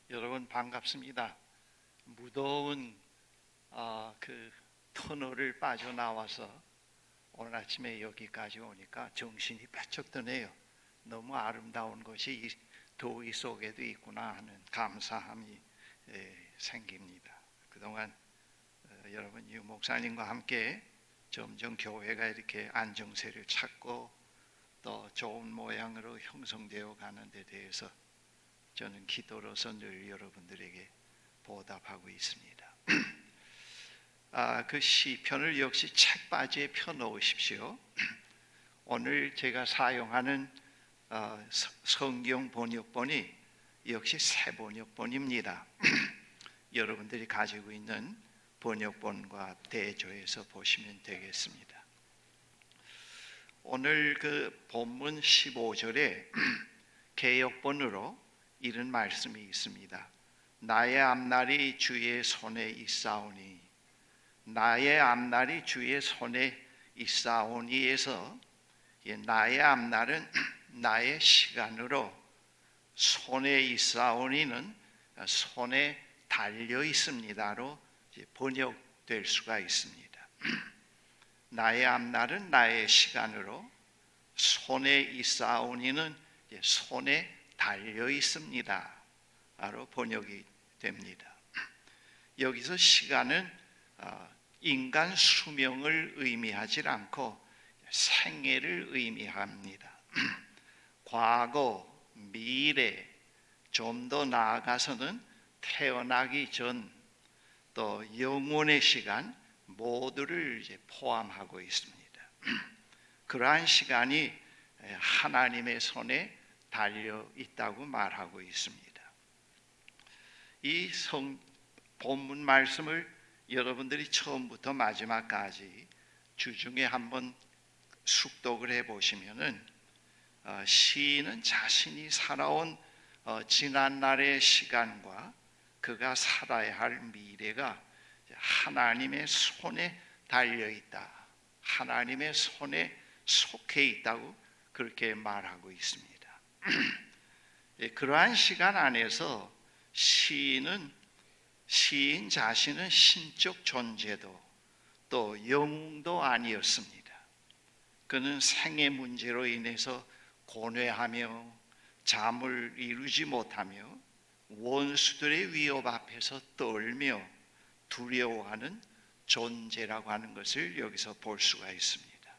여러분 반갑습니다. 무더운 그 터널을 빠져나와서 오늘 아침에 여기까지 오니까 정신이 바짝 드네요. 너무 아름다운 것이 이 더위 속에도 있구나 하는 감사함이 생깁니다. 그동안 여러분 유 목사님과 함께 점점 교회가 이렇게 안정세를 찾고 또 좋은 모양으로 형성되어 가는 데 대해서 저는 기도로서 늘 여러분들에게 보답하고 있습니다. 그 시편을 역시 책바지에 펴놓으십시오. 오늘 제가 사용하는 성경 번역본이 역시 새 번역본입니다. 여러분들이 가지고 있는 번역본과 대조해서 보시면 되겠습니다. 오늘 그 본문 15절에 개역본으로 이런 말씀이 있습니다. 나의 앞날이 주의 손에 있사오니, 나의 앞날이 주의 손에 있사오니에서 나의 앞날은 나의 시간으로, 손에 있사오니는 손에 달려 있습니다로 번역될 수가 있습니다. 나의 앞날은 나의 시간으로, 손에 있사오니는 손에 달려 있습니다 로 번역이 됩니다. 여기서 시간은 인간 수명을 의미하지 않고 생애를 의미합니다. 과거, 미래, 좀 더 나아가서는 태어나기 전, 또 영원의 시간 모두를 포함하고 있습니다. 그러한 시간이 하나님의 손에 달려 있다고 말하고 있습니다. 이 본문 말씀을 여러분들이 처음부터 마지막까지 주중에 한번 숙독을 해보시면은 시인은 자신이 살아온 지난날의 시간과 그가 살아야 할 미래가 하나님의 손에 달려 있다, 하나님의 손에 속해 있다고 그렇게 말하고 있습니다. 그러한 시간 안에서 시인 자신은 신적 존재도 또 영웅도 아니었습니다. 그는 생의 문제로 인해서 고뇌하며 잠을 이루지 못하며 원수들의 위협 앞에서 떨며 두려워하는 존재라고 하는 것을 여기서 볼 수가 있습니다.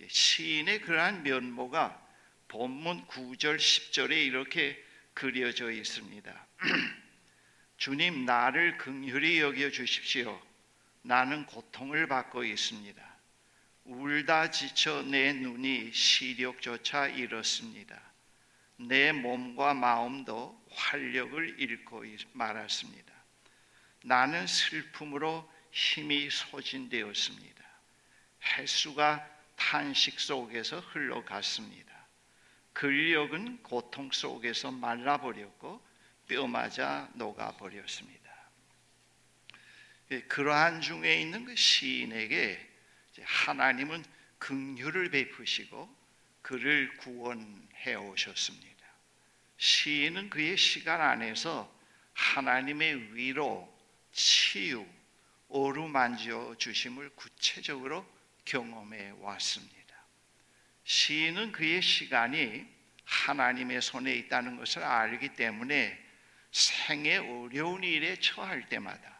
시인의 그러한 면모가 본문 9절 10절에 이렇게 그려져 있습니다. 주님, 나를 긍휼히 여겨 주십시오. 나는 고통을 받고 있습니다. 울다 지쳐 내 눈이 시력조차 잃었습니다. 내 몸과 마음도 활력을 잃고 말았습니다. 나는 슬픔으로 힘이 소진되었습니다. 햇수가 탄식 속에서 흘러갔습니다. 근력은 고통 속에서 말라버렸고 뼈마저 녹아버렸습니다. 그러한 중에 있는 그 시인에게 하나님은 긍휼을 베푸시고 그를 구원해 오셨습니다. 시인은 그의 시간 안에서 하나님의 위로, 치유, 어루만져 주심을 구체적으로 경험해 왔습니다. 시인은 그의 시간이 하나님의 손에 있다는 것을 알기 때문에 생의 어려운 일에 처할 때마다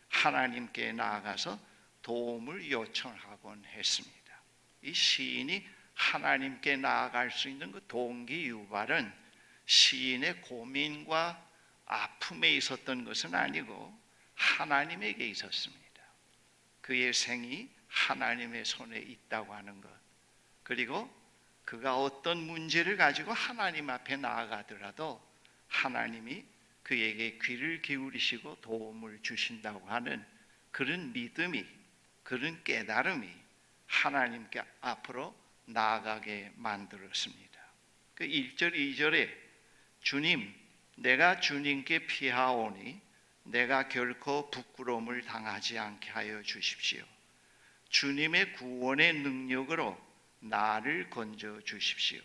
하나님께 나아가서 도움을 요청하곤 했습니다. 이 시인이 하나님께 나아갈 수 있는 그 동기 유발은 시인의 고민과 아픔에 있었던 것은 아니고 하나님에게 있었습니다. 그의 생이 하나님의 손에 있다고 하는 것, 그리고 그가 어떤 문제를 가지고 하나님 앞에 나아가더라도 하나님이 그에게 귀를 기울이시고 도움을 주신다고 하는 그런 믿음이, 그런 깨달음이 하나님께 앞으로 나아가게 만들었습니다. 그 1절 2절에 주님, 내가 주님께 피하오니 내가 결코 부끄러움을 당하지 않게 하여 주십시오. 주님의 구원의 능력으로 나를 건져 주십시오.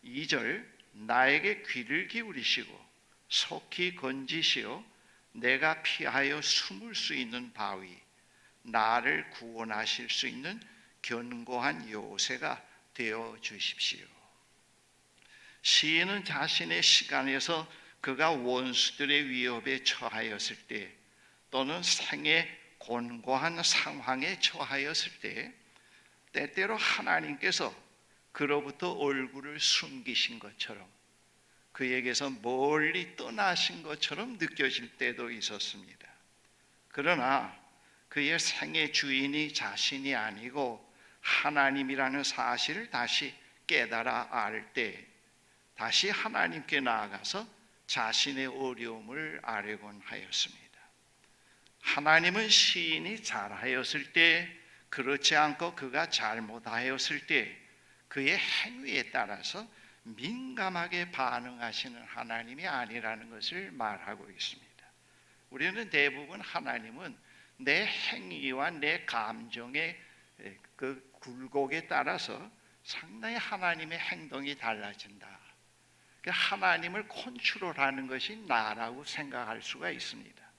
2절 나에게 귀를 기울이시고 속히 건지시어 내가 피하여 숨을 수 있는 바위, 나를 구원하실 수 있는 견고한 요새가 되어 주십시오. 시인은 자신의 시간에서 그가 원수들의 위협에 처하였을 때, 또는 생의 곤고한 상황에 처하였을 때, 때때로 하나님께서 그로부터 얼굴을 숨기신 것처럼, 그에게서 멀리 떠나신 것처럼 느껴질 때도 있었습니다. 그러나 그의 생의 주인이 자신이 아니고 하나님이라는 사실을 다시 깨달아 알 때, 다시 하나님께 나아가서 자신의 어려움을 아뢰곤 하였습니다. 하나님은 시인이 잘하였을 때, 그렇지 않고 그가 잘못하였을 때 그의 행위에 따라서 민감하게 반응하시는 하나님이 아니라는 것을 말하고 있습니다. 우리는 대부분 하나님은 내 행위와 내 감정의 그 굴곡에 따라서 상당히 하나님의 행동이 달라진다. 하나님을 컨트롤하는 것이 나라고 생각할 수가 있습니다.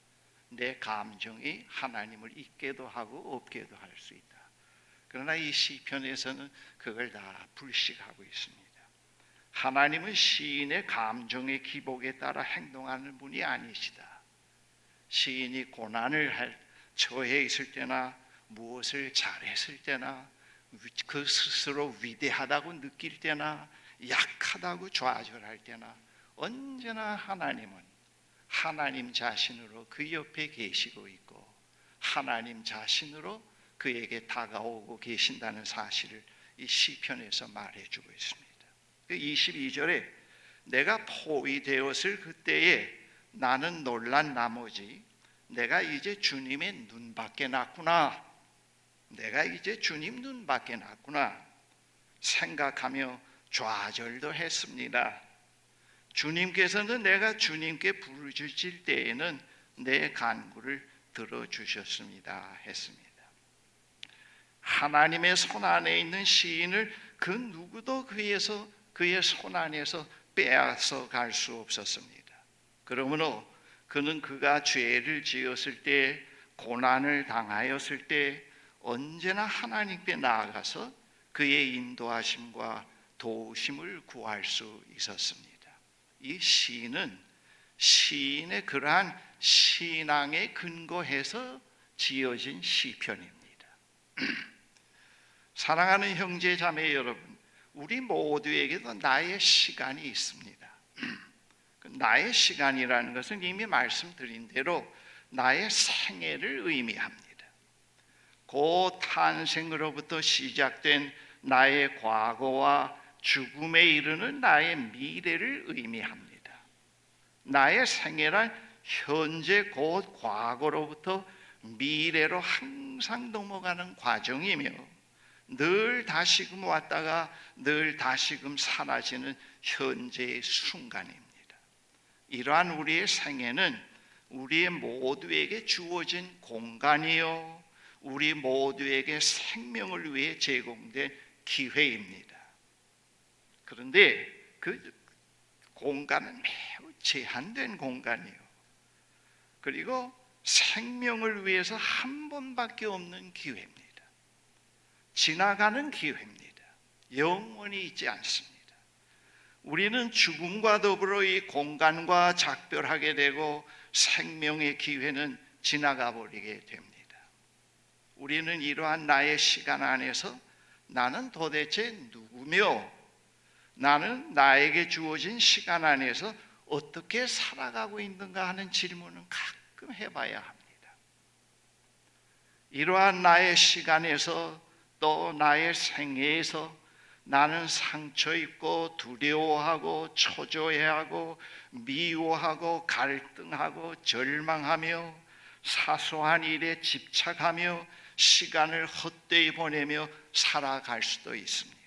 내 감정이 하나님을 있게도 하고 없게도 할 수 있다. 그러나 이 시편에서는 그걸 다 불식하고 있습니다. 하나님은 시인의 감정의 기복에 따라 행동하는 분이 아니시다. 시인이 고난을 처해 있을 때나 무엇을 잘했을 때나 그 스스로 위대하다고 느낄 때나 약하다고 좌절할 때나 언제나 하나님은 하나님 자신으로 그 옆에 계시고 있고 하나님 자신으로 그에게 다가오고 계신다는 사실을 이 시편에서 말해주고 있습니다. 22절에 내가 포위되었을 그때에 나는 놀란 나머지 내가 이제 주님의 눈밖에 났구나, 내가 이제 주님 눈밖에 났구나 생각하며 좌절도 했습니다. 주님께서는 내가 주님께 부르짖을 때에는 내 간구를 들어주셨습니다 했습니다. 하나님의 손 안에 있는 시인을 그 누구도 그의 손 안에서 빼앗아 갈 수 없었습니다. 그러므로 그는 그가 죄를 지었을 때, 고난을 당하였을 때 언제나 하나님께 나아가서 그의 인도하심과 도우심을 구할 수 있었습니다. 이 시인은 시인의 그러한 신앙에 근거해서 지어진 시편입니다. 사랑하는 형제 자매 여러분, 우리 모두에게도 나의 시간이 있습니다. 나의 시간이라는 것은 이미 말씀드린 대로 나의 생애를 의미합니다. 고 탄생으로부터 시작된 나의 과거와 죽음에 이르는 나의 미래를 의미합니다. 나의 생애란 현재 곧 과거로부터 미래로 항상 넘어가는 과정이며 늘 다시금 왔다가 늘 다시금 사라지는 현재의 순간입니다. 이러한 우리의 생애는 우리 모두에게 주어진 공간이요, 우리 모두에게 생명을 위해 제공된 기회입니다. 그런데 그 공간은 매우 제한된 공간이요, 그리고 생명을 위해서 한 번밖에 없는 기회입니다. 지나가는 기회입니다. 영원히 있지 않습니다. 우리는 죽음과 더불어 이 공간과 작별하게 되고 생명의 기회는 지나가 버리게 됩니다. 우리는 이러한 나의 시간 안에서 나는 도대체 누구며 나는 나에게 주어진 시간 안에서 어떻게 살아가고 있는가 하는 질문은 가끔 해봐야 합니다. 이러한 나의 시간에서 또 나의 생애에서 나는 상처 입고 두려워하고 초조해하고 미워하고 갈등하고 절망하며 사소한 일에 집착하며 시간을 헛되이 보내며 살아갈 수도 있습니다.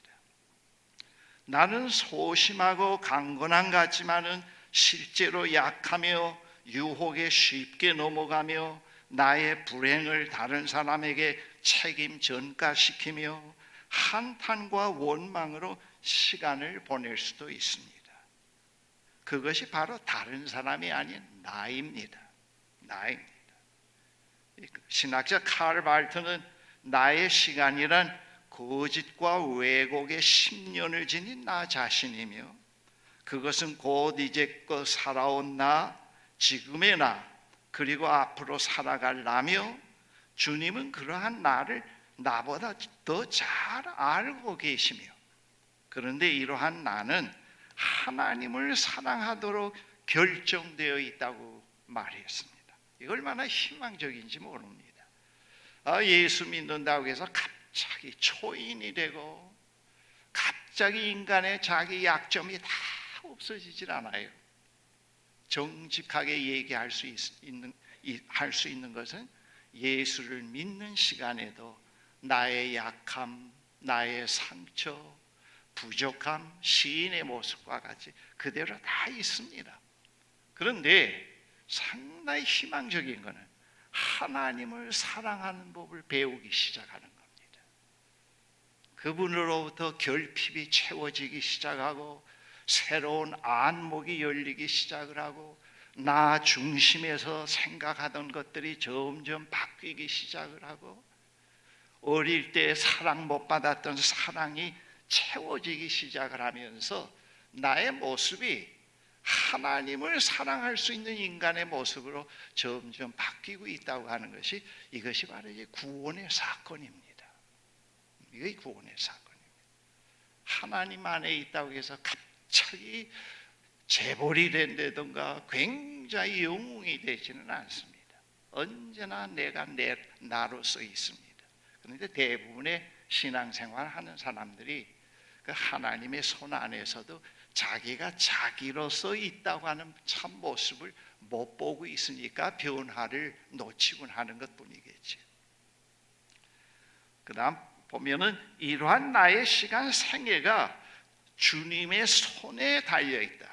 나는 소심하고 강건한 것 같지만은 실제로 약하며 유혹에 쉽게 넘어가며 나의 불행을 다른 사람에게 책임 전가시키며 한탄과 원망으로 시간을 보낼 수도 있습니다. 그것이 바로 다른 사람이 아닌 나입니다. 나입니다. 신학자 칼 발트는 나의 시간이란 거짓과 왜곡의 10년을 지닌 나 자신이며 그것은 곧 이제껏 살아온 나, 지금의 나, 그리고 앞으로 살아갈 나며 주님은 그러한 나를 나보다 더 잘 알고 계시며 그런데 이러한 나는 하나님을 사랑하도록 결정되어 있다고 말했습니다. 이거 얼마나 희망적인지 모릅니다. 예수 믿는다고 해서 갑자기 초인이 되고 갑자기 인간의 자기 약점이 다 없어지질 않아요. 정직하게 얘기할 수 있는 것은 예수를 믿는 시간에도 나의 약함, 나의 상처, 부족함, 시인의 모습과 같이 그대로 다 있습니다. 그런데 상당히 희망적인 것은 하나님을 사랑하는 법을 배우기 시작하는 겁니다. 그분으로부터 결핍이 채워지기 시작하고 새로운 안목이 열리기 시작을 하고 나 중심에서 생각하던 것들이 점점 바뀌기 시작을 하고 어릴 때 사랑 못 받았던 사랑이 채워지기 시작을 하면서 나의 모습이 하나님을 사랑할 수 있는 인간의 모습으로 점점 바뀌고 있다고 하는 것이 이것이 바로 이제 구원의 사건입니다. 이게 구원의 사건입니다. 하나님 안에 있다고 해서 갑자기 재벌이 된다든가 굉장히 영웅이 되지는 않습니다. 언제나 내가 나로서 있습니다. 그런데 대부분의 신앙생활 하는 사람들이 그 하나님의 손 안에서도 자기가 자기로서 있다고 하는 참 모습을 못 보고 있으니까 변화를 놓치곤 하는 것뿐이겠지. 그 다음 보면은 이러한 나의 시간 생애가 주님의 손에 달려있다.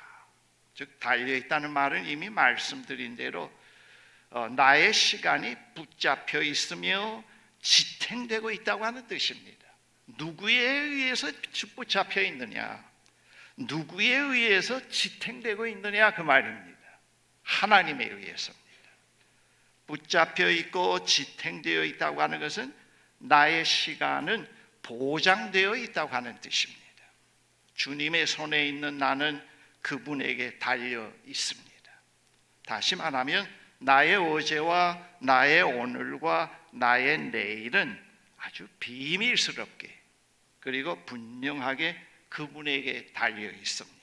즉 달려있다는 말은 이미 말씀드린 대로 나의 시간이 붙잡혀 있으며 지탱되고 있다고 하는 뜻입니다. 누구에 의해서 붙잡혀 있느냐? 누구에 의해서 지탱되고 있느냐 그 말입니다. 하나님에 의해서입니다. 붙잡혀 있고 지탱되어 있다고 하는 것은 나의 시간은 보장되어 있다고 하는 뜻입니다. 주님의 손에 있는 나는 그분에게 달려 있습니다. 다시 말하면 나의 어제와 나의 오늘과 나의 내일은 아주 비밀스럽게 그리고 분명하게 그분에게 달려 있습니다.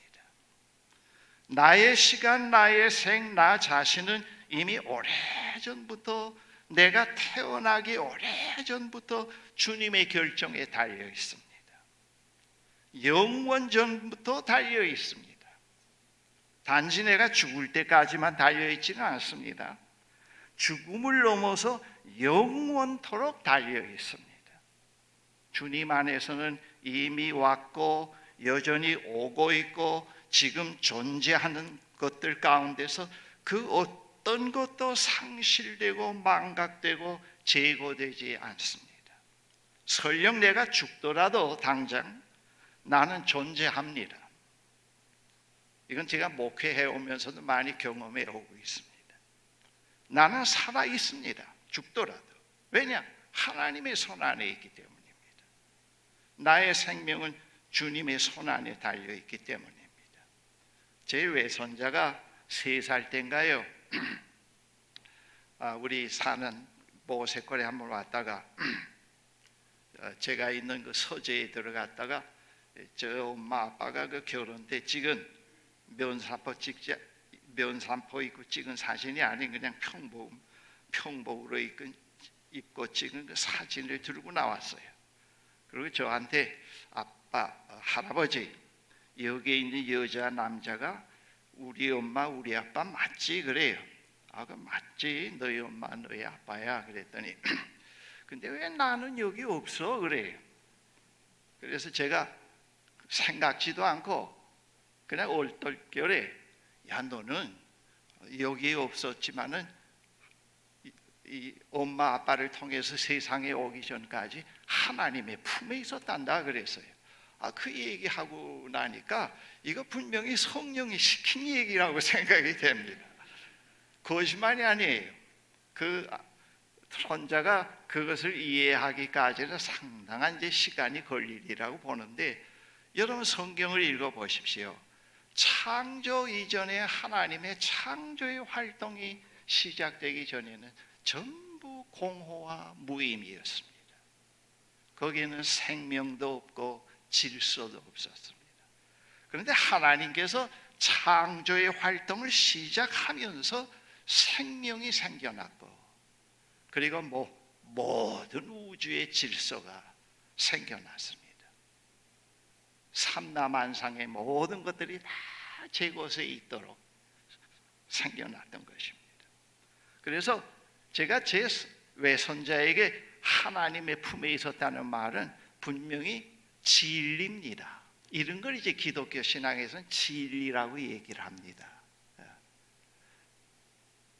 나의 시간, 나의 생, 나 자신은 이미 오래전부터 내가 태어나기 오래전부터 주님의 결정에 달려 있습니다. 영원 전부터 달려 있습니다. 단지 내가 죽을 때까지만 달려 있지는 않습니다. 죽음을 넘어서 영원토록 달려 있습니다. 주님 안에서는 이미 왔고 여전히 오고 있고 지금 존재하는 것들 가운데서 그 어떤 것도 상실되고 망각되고 제거되지 않습니다. 설령 내가 죽더라도 당장 나는 존재합니다. 이건 제가 목회해 오면서도 많이 경험해 오고 있습니다. 나는 살아 있습니다. 죽더라도. 왜냐? 하나님의 손 안에 있기 때문입니다. 나의 생명은 주님의 손 안에 달려 있기 때문입니다. 제 외손자가 3살 때인가요? 우리 사는 보세콜에 한번 왔다가 제가 있는 그 서재에 들어갔다가 저 엄마 아빠가 그 결혼 때 찍은 면사포 입고 찍은 사진이 아닌 그냥 평복으로 입고 찍은 그 사진을 들고 나왔어요. 그리고 저한테 아빠, 할아버지 여기에 있는 여자 남자가 우리 엄마 우리 아빠 맞지? 그래요. 그 맞지? 너희 엄마 너희 아빠야. 그랬더니 근데 왜 나는 여기 없어? 그래요. 그래서 제가 생각지도 않고 그냥 얼떨결에 야 너는 여기에 없었지만은 이 엄마 아빠를 통해서 세상에 오기 전까지 하나님의 품에 있었단다 그랬어요. 그 얘기하고 나니까 이거 분명히 성령이 시킨 얘기라고 생각이 됩니다. 거짓말이 아니에요. 그 선자가 그것을 이해하기까지는 상당한 이제 시간이 걸리리라고 보는데, 여러분 성경을 읽어보십시오. 창조 이전에 하나님의 창조의 활동이 시작되기 전에는 전부 공허와 무의미였습니다. 거기에는 생명도 없고 질서도 없었습니다. 그런데 하나님께서 창조의 활동을 시작하면서 생명이 생겨났고, 그리고 모든 우주의 질서가 생겨났습니다. 삼라만상의 모든 것들이 다 제 곳에 있도록 생겨났던 것입니다. 그래서 제가 제 외손자에게 하나님의 품에 있었다는 말은 분명히 진리입니다. 이런 걸 이제 기독교 신앙에서는 진리라고 얘기를 합니다.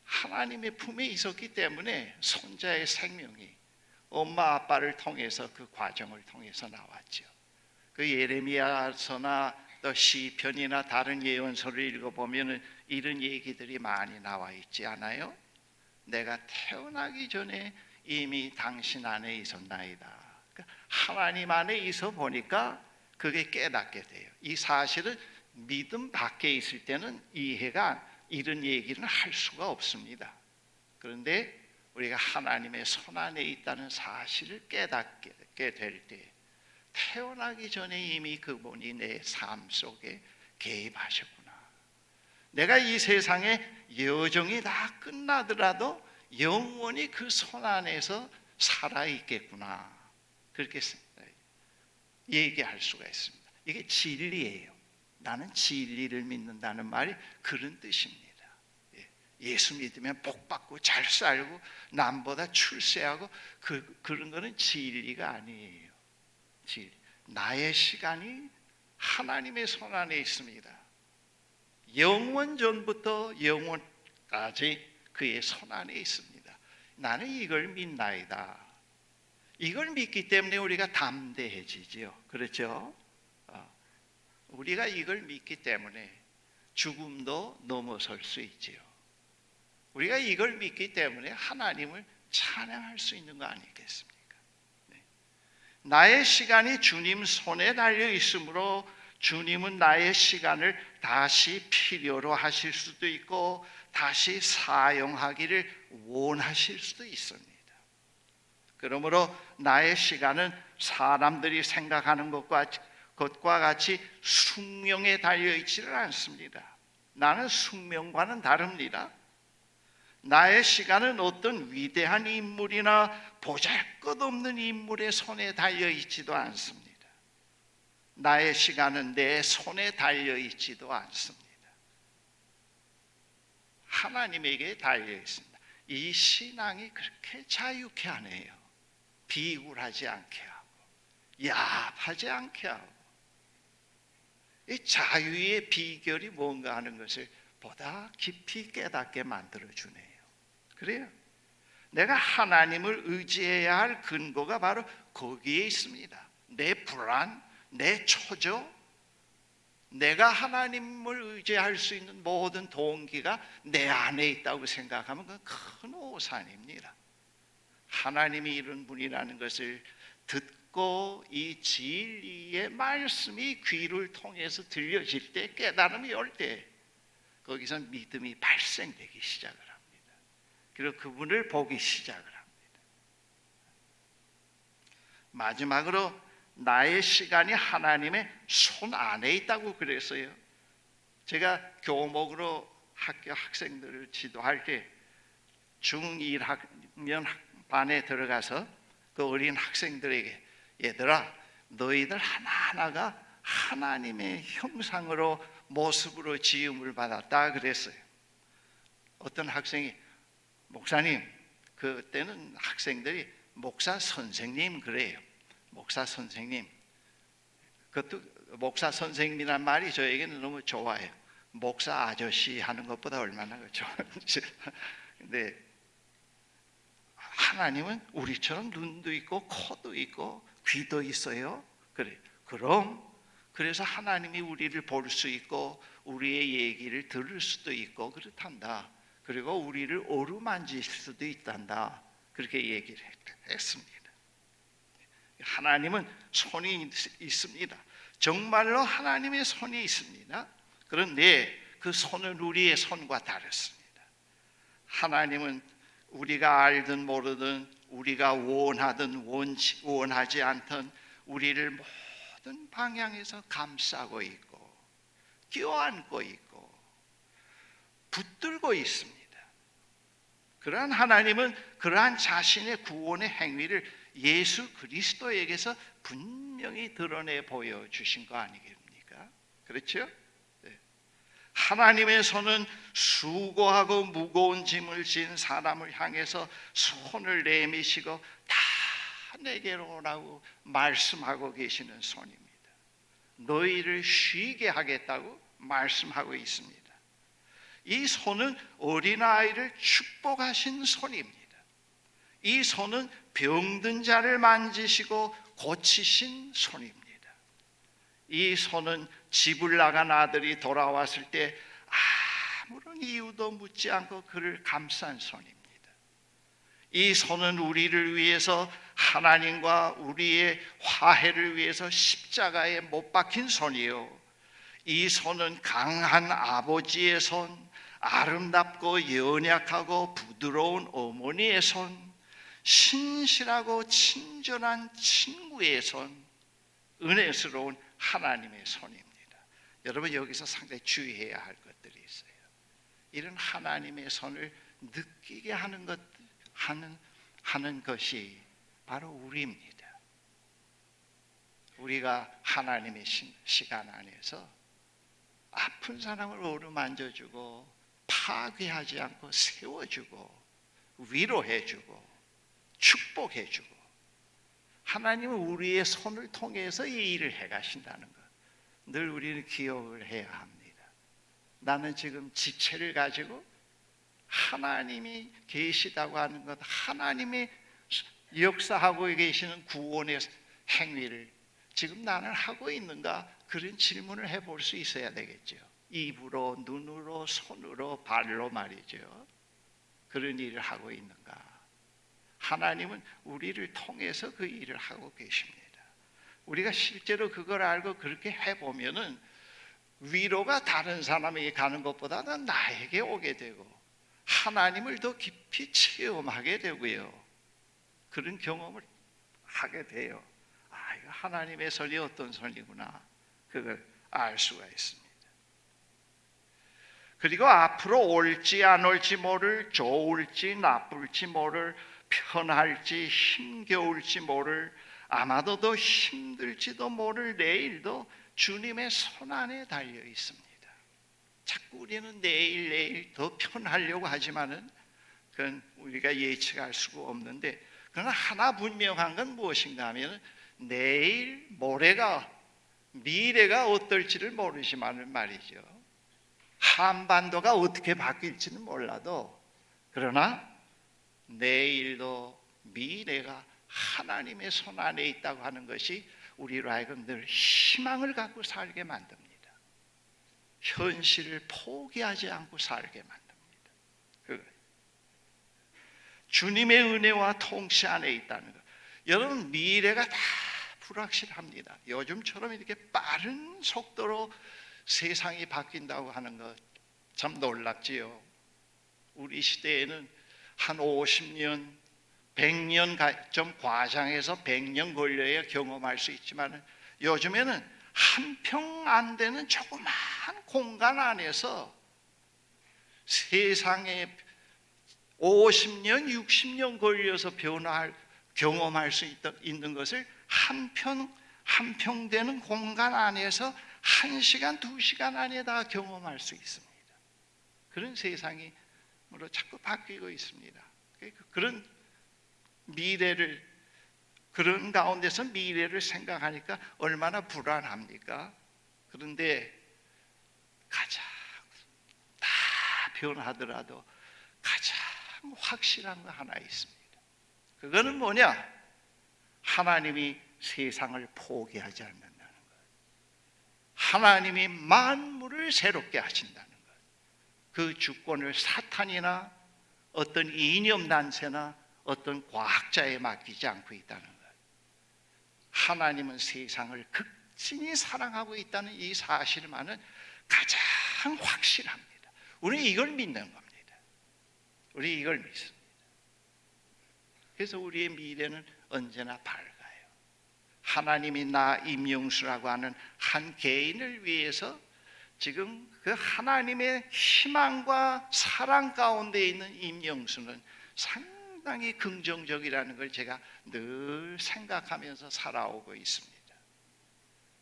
하나님의 품에 있었기 때문에 손자의 생명이 엄마 아빠를 통해서, 그 과정을 통해서 나왔죠. 그 예레미야서나 또 시편이나 다른 예언서를 읽어보면 이런 얘기들이 많이 나와 있지 않아요? 내가 태어나기 전에 이미 당신 안에 있었나이다. 하나님 안에 있어 보니까 그게 깨닫게 돼요. 이 사실은 믿음 밖에 있을 때는 이해가, 이런 얘기는 할 수가 없습니다. 그런데 우리가 하나님의 손 안에 있다는 사실을 깨닫게 될 때, 태어나기 전에 이미 그분이 내 삶 속에 개입하셨구나. 내가 이 세상에 여정이 다 끝나더라도 영원히 그 손 안에서 살아있겠구나. 그렇게 얘기할 수가 있습니다. 이게 진리예요. 나는 진리를 믿는다는 말이 그런 뜻입니다. 예수 믿으면 복받고 잘 살고 남보다 출세하고 그런 거는 진리가 아니에요. 나의 시간이 하나님의 손 안에 있습니다. 영원 전부터 영원까지 그의 손 안에 있습니다. 나는 이걸 믿나이다. 이걸 믿기 때문에 우리가 담대해지지요. 그렇죠? 우리가 이걸 믿기 때문에 죽음도 넘어설 수 있지요. 우리가 이걸 믿기 때문에 하나님을 찬양할 수 있는 거 아니겠습니까? 네. 나의 시간이 주님 손에 달려 있으므로 주님은 나의 시간을 다시 필요로 하실 수도 있고 다시 사용하기를 원하실 수도 있습니다. 그러므로 나의 시간은 사람들이 생각하는 것과 같이 숙명에 달려 있지를 않습니다. 나는 숙명과는 다릅니다. 나의 시간은 어떤 위대한 인물이나 보잘것없는 인물의 손에 달려 있지도 않습니다. 나의 시간은 내 손에 달려 있지도 않습니다. 하나님에게 달려 있습니다. 이 신앙이 그렇게 자유케 하네요. 비굴하지 않게 하고 야합하지 않게 하고, 이 자유의 비결이 뭔가 하는 것을 보다 깊이 깨닫게 만들어주네요. 그래요. 내가 하나님을 의지해야 할 근거가 바로 거기에 있습니다. 내 불안, 내 초조, 내가 하나님을 의지할 수 있는 모든 동기가 내 안에 있다고 생각하면 그건 큰 오산입니다. 하나님이 이런 분이라는 것을 듣고 이 진리의 말씀이 귀를 통해서 들려질 때, 깨달음이 올 때, 거기서 믿음이 발생되기 시작을 합니다. 그리고 그분을 보기 시작을 합니다. 마지막으로 나의 시간이 하나님의 손 안에 있다고 그랬어요. 제가 교목으로 학교 학생들을 지도할 때 중1학년 반에 들어가서 그 어린 학생들에게, 얘들아, 너희들 하나하나가 하나님의 형상으로 모습으로 지음을 받았다 그랬어요. 어떤 학생이, 목사님, 그때는 학생들이 목사 선생님 그래요. 목사 선생님. 그것도 목사 선생님이란 말이 저에게는 너무 좋아요. 목사 아저씨 하는 것보다 얼마나 좋은지. 근데 하나님은 우리처럼 눈도 있고 코도 있고 귀도 있어요. 그래. 그럼 그래서 하나님이 우리를 볼 수 있고 우리의 얘기를 들을 수도 있고 그렇단다. 그리고 우리를 어루만질 수도 있단다. 그렇게 얘기를 했습니다. 하나님은 손이 있습니다. 정말로 하나님의 손이 있습니다. 그런데 그 손은 우리의 손과 다릅니다. 하나님은 우리가 알든 모르든, 우리가 원하든 원하지 않든 우리를 모든 방향에서 감싸고 있고 껴안고 있고 붙들고 있습니다. 그러한 하나님은 그러한 자신의 구원의 행위를 예수 그리스도에게서 분명히 드러내 보여주신 거 아니겠습니까? 그렇죠? 네. 하나님의 손은 수고하고 무거운 짐을 진 사람을 향해서 손을 내미시고 다 내게로 오라고 말씀하고 계시는 손입니다. 너희를 쉬게 하겠다고 말씀하고 있습니다. 이 손은 어린아이를 축복하신 손입니다. 이 손은 병든 자를 만지시고 고치신 손입니다. 이 손은 집을 나간 아들이 돌아왔을 때 아무런 이유도 묻지 않고 그를 감싼 손입니다. 이 손은 우리를 위해서 하나님과 우리의 화해를 위해서 십자가에 못 박힌 손이요, 이 손은 강한 아버지의 손, 아름답고 연약하고 부드러운 어머니의 손, 신실하고 친절한 친구의 손, 은혜스러운 하나님의 손입니다. 여러분, 여기서 상당히 주의해야 할 것들이 있어요. 이런 하나님의 손을 느끼게 하는 것이 바로 우리입니다. 우리가 하나님의 시간 안에서 아픈 사람을 어루만져주고 파괴하지 않고 세워주고 위로해주고 축복해주고, 하나님은 우리의 손을 통해서 이 일을 해가신다는 것, 늘 우리는 기억을 해야 합니다. 나는 지금 지체를 가지고 하나님이 계시다고 하는 것, 하나님이 역사하고 계시는 구원의 행위를 지금 나는 하고 있는가, 그런 질문을 해볼 수 있어야 되겠죠. 입으로, 눈으로, 손으로, 발로 말이죠. 그런 일을 하고 있는가. 하나님은 우리를 통해서 그 일을 하고 계십니다. 우리가 실제로 그걸 알고 그렇게 해보면은 위로가 다른 사람에게 가는 것보다는 나에게 오게 되고 하나님을 더 깊이 체험하게 되고요, 그런 경험을 하게 돼요. 이거 하나님의 손이 어떤 손이구나, 그걸 알 수가 있습니다. 그리고 앞으로 올지 안 올지 모를, 좋을지 나쁠지 모를, 편할지 힘겨울지 모를, 아마도 더 힘들지도 모를 내일도 주님의 손 안에 달려 있습니다. 자꾸 우리는 내일 더 편하려고 하지만은 그건 우리가 예측할 수가 없는데, 그러나 하나 분명한 건 무엇인가 하면 내일 모레가, 미래가 어떨지를 모르지만은 말이죠, 한반도가 어떻게 바뀔지는 몰라도, 그러나 내일도 미래가 하나님의 손 안에 있다고 하는 것이 우리로 하여금 늘 희망을 갖고 살게 만듭니다. 현실을 포기하지 않고 살게 만듭니다. 주님의 은혜와 통치 안에 있다는 것. 여러분, 미래가 다 불확실합니다. 요즘처럼 이렇게 빠른 속도로 세상이 바뀐다고 하는 것 참 놀랍지요. 우리 시대에는 한 50년, 100년, 좀 과장해서 100년 걸려야 경험할 수 있지만, 요즘에는 한 평 안 되는 조그만 공간 안에서 세상에 50년, 60년 걸려서 경험할 수 있는 것을 한 평 되는 공간 안에서 1시간, 2시간 안에 다 경험할 수 있습니다. 그런 세상으로 자꾸 바뀌고 있습니다. 그런 미래를, 그런 가운데서 미래를 생각하니까 얼마나 불안합니까? 그런데 가장 다 변하더라도 가장 확실한 거 하나 있습니다. 그거는 뭐냐? 하나님이 세상을 포기하지 않는다는 거예요. 하나님이 만물을 새롭게 하신다는 것. 그 주권을 사탄이나 어떤 이념단체나 어떤 과학자에 맡기지 않고 있다는 것. 하나님은 세상을 극진히 사랑하고 있다는 이 사실만은 가장 확실합니다. 우리는 이걸 믿는 겁니다. 우리 이걸 믿습니다. 그래서 우리의 미래는 언제나 밝아요. 하나님이 나 임영수라고 하는 한 개인을 위해서 지금 그 하나님의 희망과 사랑 가운데 있는 임영수는 상당히 긍정적이라는 걸 제가 늘 생각하면서 살아오고 있습니다.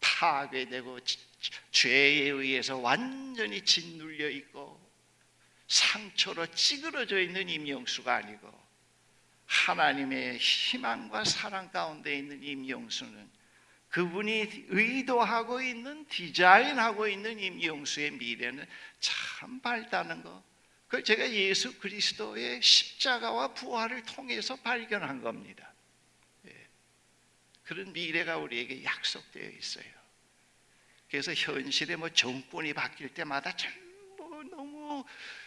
파괴되고 죄에 의해서 완전히 짓눌려 있고 상처로 찌그러져 있는 임영수가 아니고 하나님의 희망과 사랑 가운데 있는 임영수는 그분이 의도하고 있는, 디자인하고 있는 임영수의 미래는 참 밝다는 거, 그걸 제가 예수 그리스도의 십자가와 부활을 통해서 발견한 겁니다. 그런 미래가 우리에게 약속되어 있어요. 그래서 현실에 정권이 바뀔 때마다 전부 너무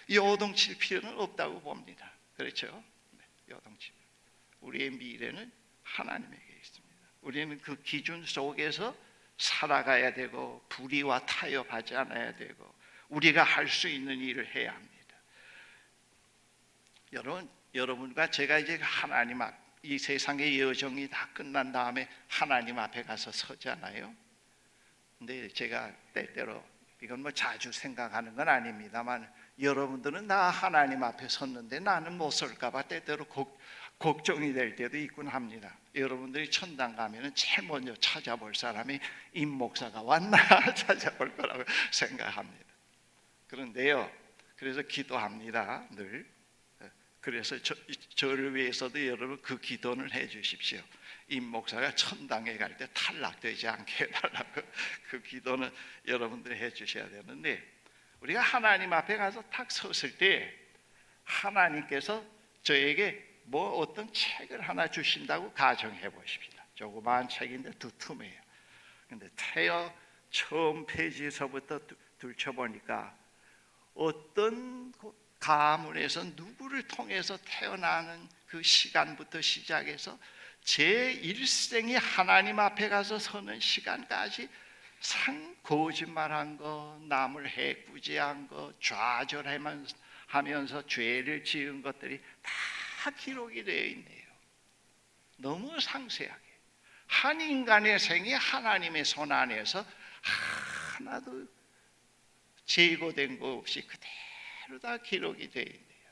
요동칠 필요는 없다고 봅니다. 그렇죠? 요동치. 우리의 미래는 하나님에게 있습니다. 우리는 그 기준 속에서 살아가야 되고 불의와 타협하지 않아야 되고 우리가 할 수 있는 일을 해야 합니다. 여러분과 제가 이제 하나님 앞, 이 세상의 여정이 다 끝난 다음에 하나님 앞에 가서 서잖아요. 근데 제가 때때로 이건 자주 생각하는 건 아닙니다만 여러분들은 나 하나님 앞에 섰는데 나는 못 설까 봐 때때로 걱정이 될 때도 있곤 합니다. 여러분들이 천당 가면은 제일 먼저 찾아볼 사람이 임 목사가 왔나 찾아볼 거라고 생각합니다. 그런데요, 그래서 기도합니다, 늘. 그래서 저를 위해서도 여러분 그 기도를 해 주십시오. 임 목사가 천당에 갈 때 탈락되지 않게 해달라고 그 기도는 여러분들이 해 주셔야 되는데, 우리가 하나님 앞에 가서 탁 섰을 때 하나님께서 저에게 어떤 책을 하나 주신다고 가정해 보십시다. 조그마한 책인데 두툼해요. 근데 처음 페이지에서부터 들춰보니까 어떤 가문에서 누구를 통해서 태어나는 그 시간부터 시작해서 제 일생이 하나님 앞에 가서 서는 시간까지 거짓말한 거, 남을 해꾸지한 거, 좌절하면서 죄를 지은 것들이 다 기록이 되어 있네요. 너무 상세하게 한 인간의 생이 하나님의 손 안에서 하나도 제거된 거 없이 그대로 다 기록이 되어 있네요.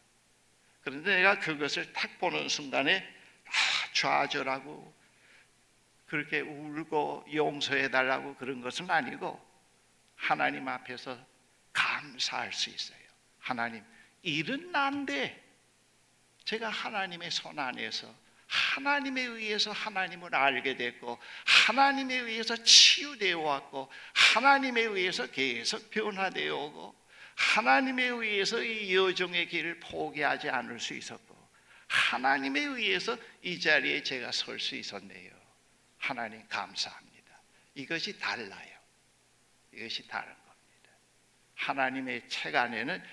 그런데 내가 그것을 딱 보는 순간에 좌절하고 그렇게 울고 용서해달라고 그런 것은 아니고 하나님 앞에서 감사할 수 있어요. 하나님, 일은 난데 제가 하나님의 손 안에서 하나님에 의해서 하나님을 알게 됐고 하나님에 의해서 치유되어 왔고 하나님에 의해서 계속 변화되어 오고 하나님에 의해서 이 여정의 길을 포기하지 않을 수 있었고 하나님에 의해서 이 자리에 제가 설 수 있었네요. 하나님 감사합니다. 이것이 달라요. 이것이 다른 겁니다. 하나님의 책 안에는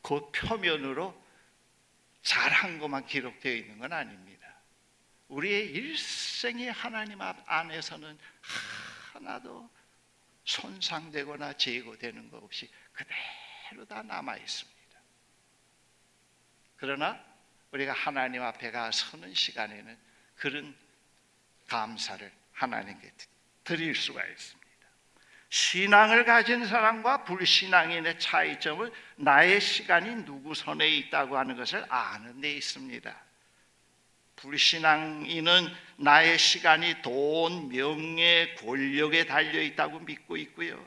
그 표면으로 잘한 것만 기록되어 있는 건 아닙니다. 우리의 일생이 하나님 안에서는 하나도 손상되거나 제거되는 것 없이 그대로 다 남아 있습니다. 그러나 우리가 하나님 앞에 가 서는 시간에는 그런 감사를 하나님께 드릴 수가 있습니다. 신앙을 가진 사람과 불신앙인의 차이점은 나의 시간이 누구 손에 있다고 하는 것을 아는 데 있습니다. 불신앙인은 나의 시간이 돈, 명예, 권력에 달려 있다고 믿고 있고요.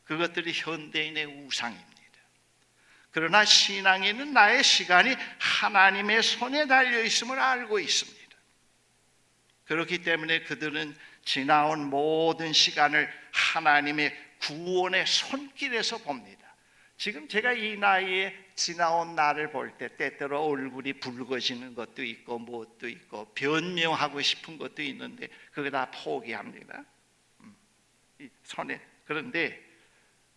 그것들이 현대인의 우상입니다. 그러나 신앙인은 나의 시간이 하나님의 손에 달려 있음을 알고 있습니다. 그렇기 때문에 그들은 지나온 모든 시간을 하나님의 구원의 손길에서 봅니다. 지금 제가 이 나이에 지나온 나를 볼 때 때때로 얼굴이 붉어지는 것도 있고 무엇도 있고 변명하고 싶은 것도 있는데 그거 다 포기합니다. 손에. 그런데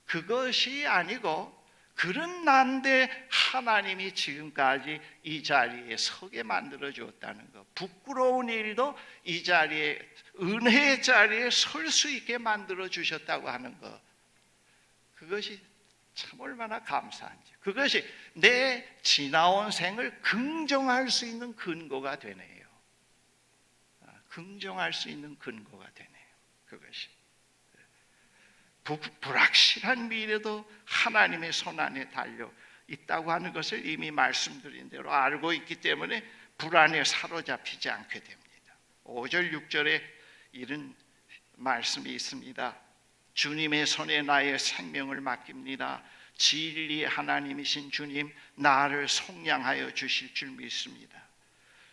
그것이 아니고, 그런 난데 하나님이 지금까지 이 자리에 서게 만들어 주었다는 것, 부끄러운 일도 이 자리에, 은혜의 자리에 설 수 있게 만들어 주셨다고 하는 것, 그것이 참 얼마나 감사한지, 그것이 내 지나온 생을 긍정할 수 있는 근거가 되네요. 긍정할 수 있는 근거가 되네요. 그것이 불확실한 미래도 하나님의 손안에 달려 있다고 하는 것을 이미 말씀드린 대로 알고 있기 때문에 불안에 사로잡히지 않게 됩니다. 5절 6절에 이런 말씀이 있습니다. 주님의 손에 나의 생명을 맡깁니다. 진리의 하나님이신 주님, 나를 속량하여 주실 줄 믿습니다.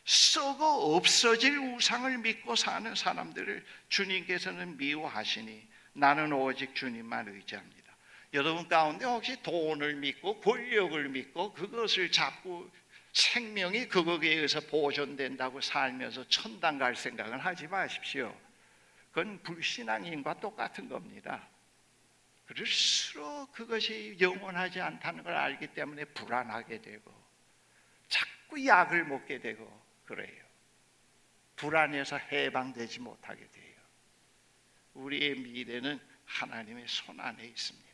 썩어 없어질 우상을 믿고 사는 사람들을 주님께서는 미워하시니 나는 오직 주님만 의지합니다. 여러분 가운데 혹시 돈을 믿고 권력을 믿고 그것을 잡고 생명이 그거에 의해서 보존된다고 살면서 천당 갈 생각은 하지 마십시오. 그건 불신앙인과 똑같은 겁니다. 그럴수록 그것이 영원하지 않다는 걸 알기 때문에 불안하게 되고 자꾸 약을 먹게 되고 그래요. 불안해서 해방되지 못하게 돼요. 우리의 미래는 하나님의 손 안에 있습니다.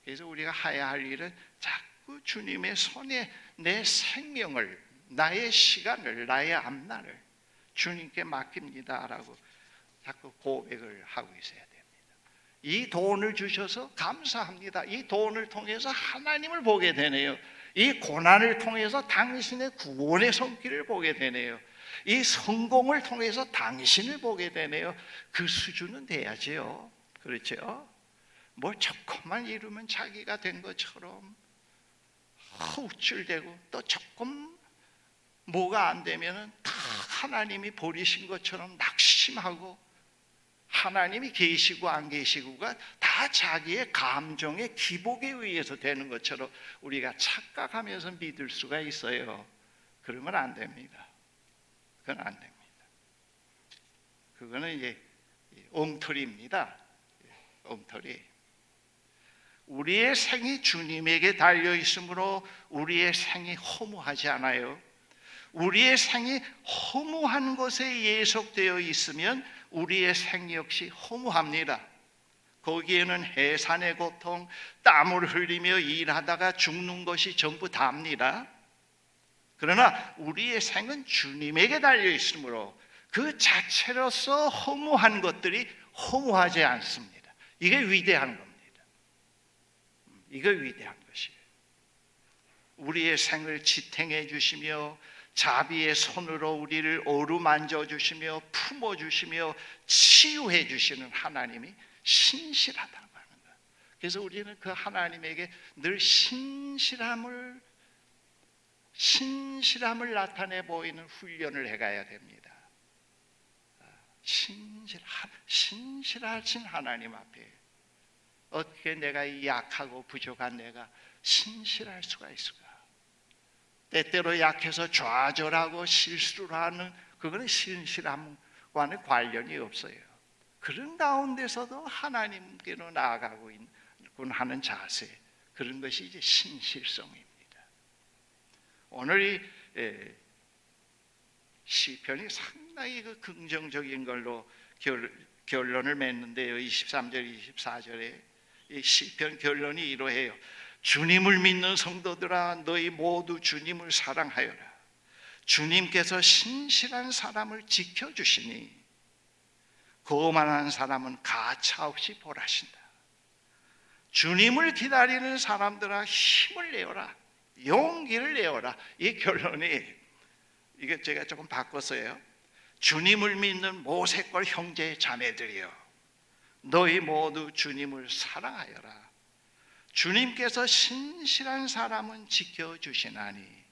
그래서 우리가 해야 할 일은 자꾸 주님의 손에 내 생명을, 나의 시간을, 나의 앞날을 주님께 맡깁니다라고 자꾸 고백을 하고 있어야 됩니다. 이 돈을 주셔서 감사합니다. 이 돈을 통해서 하나님을 보게 되네요. 이 고난을 통해서 당신의 구원의 손길을 보게 되네요. 이 성공을 통해서 당신을 보게 되네요. 그 수준은 돼야지요. 그렇죠? 뭐 조금만 이루면 자기가 된 것처럼 우쭐대고, 또 조금 뭐가 안 되면 다 하나님이 버리신 것처럼 낙심하고, 하나님이 계시고 안 계시고가 다 자기의 감정의 기복에 의해서 되는 것처럼 우리가 착각하면서 믿을 수가 있어요. 그러면 안 됩니다. 그건 안 됩니다. 그거는 이제 엉터리입니다. 엉터리. 우리의 생이 주님에게 달려 있으므로 우리의 생이 허무하지 않아요. 우리의 생이 허무한 것에 예속되어 있으면 우리의 생 역시 허무합니다. 거기에는 해산의 고통, 땀을 흘리며 일하다가 죽는 것이 전부 답니다. 그러나 우리의 생은 주님에게 달려 있으므로 그 자체로서 허무한 것들이 허무하지 않습니다. 이게 위대한 겁니다. 이게 위대한 것이에요. 우리의 생을 지탱해 주시며 자비의 손으로 우리를 어루만져 주시며 품어 주시며 치유해 주시는 하나님이 신실하다고 하는 거예요. 그래서 우리는 그 하나님에게 늘 신실함을 나타내 보이는 훈련을 해가야 됩니다. 신실하신 하나님 앞에 어떻게 내가 이 약하고 부족한 내가 신실할 수가 있을까? 때때로 약해서 좌절하고 실수를 하는, 그거는 신실함과는 관련이 없어요. 그런 가운데서도 하나님께로 나아가고 있군 하는 자세, 그런 것이 이제 신실성입니다. 오늘 이 시편이 상당히 그 긍정적인 걸로 결론을 맺는데요. 23절, 24절에 이 시편 결론이 이러해요. 주님을 믿는 성도들아, 너희 모두 주님을 사랑하여라. 주님께서 신실한 사람을 지켜주시니 거만한 사람은 가차없이 벌하신다. 주님을 기다리는 사람들아, 힘을 내어라. 용기를 내어라. 이 결론이, 이게 제가 조금 바꿨어요. 주님을 믿는 모세골 형제 자매들이여, 너희 모두 주님을 사랑하여라. 주님께서 신실한 사람은 지켜주시나니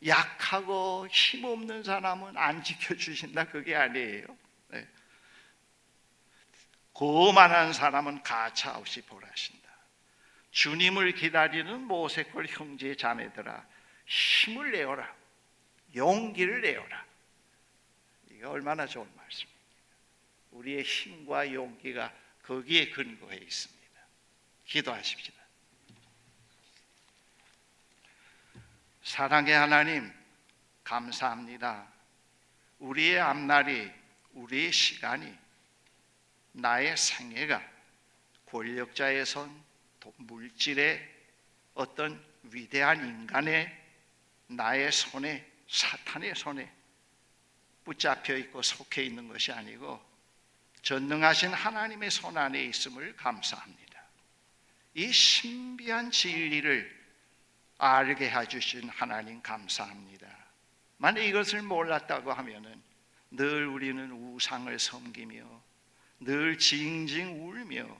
약하고 힘없는 사람은 안 지켜주신다, 그게 아니에요. 네. 거만한 사람은 가차없이 벌하신다. 주님을 기다리는 모세골 형제 자매들아, 힘을 내어라. 용기를 내어라. 이게 얼마나 좋은 말씀입니까? 우리의 힘과 용기가 거기에 근거해 있습니다. 기도하십시다. 사랑의 하나님, 감사합니다. 우리의 앞날이, 우리의 시간이, 나의 생애가 권력자의 손, 물질의 어떤 위대한 인간의 나의 손에, 사탄의 손에 붙잡혀 있고 속해 있는 것이 아니고 전능하신 하나님의 손 안에 있음을 감사합니다. 이 신비한 진리를 알게 해주신 하나님 감사합니다. 만약 이것을 몰랐다고 하면은 늘 우리는 우상을 섬기며 늘 징징 울며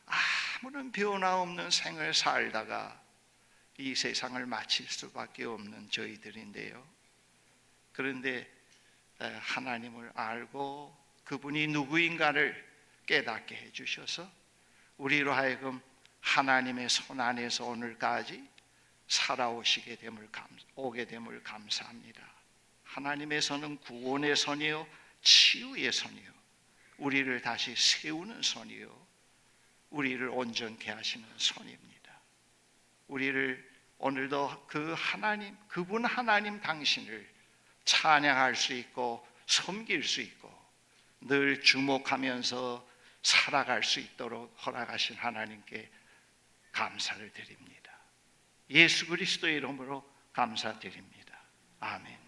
아무런 변화 없는 생을 살다가 이 세상을 마칠 수밖에 없는 저희들인데요. 그런데 하나님을 알고 그분이 누구인가를 깨닫게 해주셔서 우리로 하여금 하나님의 손 안에서 오늘까지 오게 됨을 감사합니다. 하나님의 손은 구원의 손이요, 치유의 손이요, 우리를 다시 세우는 손이요, 우리를 온전케 하시는 손입니다. 우리를 오늘도 그 하나님, 그분 하나님 당신을 찬양할 수 있고 섬길 수 있고 늘 주목하면서 살아갈 수 있도록 허락하신 하나님께 감사를 드립니다. 예수 그리스도의 이름으로 감사드립니다. 아멘.